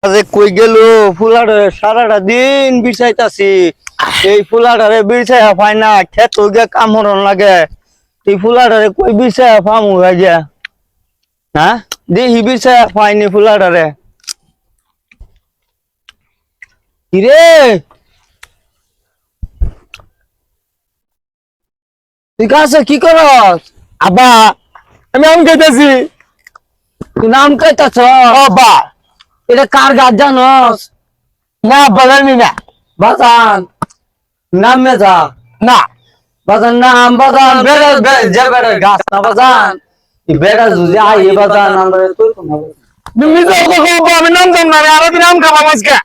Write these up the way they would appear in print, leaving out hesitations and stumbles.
আরে কই গেল ফুলারে সারাটা দিন বিছাইতাছি এই ফুলাটারে বিছাইয়া পাই না খেত গিয়ে কাম হরন লাগে এই ফুলাটারে কই বিছাইয়া পামু গিয়া হ্যাঁ দেখি বিছাইয়া পাইনি ফুলাটারে কিরে তুই কাছে কি করস আব্বা আমি আম খাইতেছি। তুই নাম কইতাছ আব্বা এটা কার গাছ জানস না আব্বা জানি না। বাজান নামে যা না বাজান নাম বাজান বেড়া যে বেড়া গাছ না বাজান বেড়া যদি আই বাজান আমরা তুই তুমি তো আব্বা আমি নাম জানি না, আমি আরো দিন আম খাবো আজকে।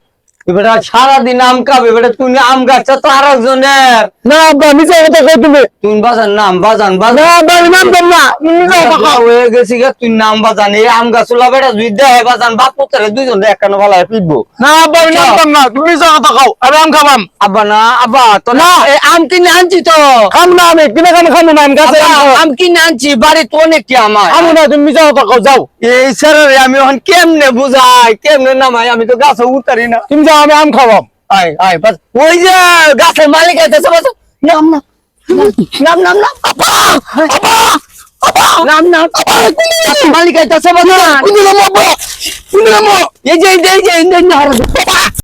এবারে সারাদিন আম খাবে এবারে তুই আম গাছটা তো আর একজনের না আব্বা মিছা কথা কই তুমি। তুই বাজান নাম বাজান না বাজান আব্বা আমি নাম জানি না, তুমি মিছা কথা কও। হয়ে গেছি গে তুই নাম বাজান এই আম গাছগুলা বেড়া যদি দেয় বাজান বাপ পুত্রে দুইজন একখানে ভালো পিটবো না আব্বা আমি নাম জানি না, তুমি মিছা কথা কও। আমি আম খাবাম। আব্বা না আব্বা তো না। এই আম কিনে আনছি তো খাম না আমি কিনে খাম খাম না আমি গাছে আব্বা, আম কিনে আনছি বাড়ি তো অনেক কি আমার আমি না, তুমি মিছা কথা কও যাও। এই স্যারের আমি এখন কেমনে বুঝাই কেমনে নামাই আমি তো গাছে উতারি না তুমি যাও আমি আম খাবাম। আয় আয় বাস ওই যে গাছের মালিক আইতেছে বাস নাম না নাম নাম নাম আপা আপা আপা নাম নাম গাছের মালিক আইতেছে বাস কোন নাম আব্বা? কোন নাম? এই যে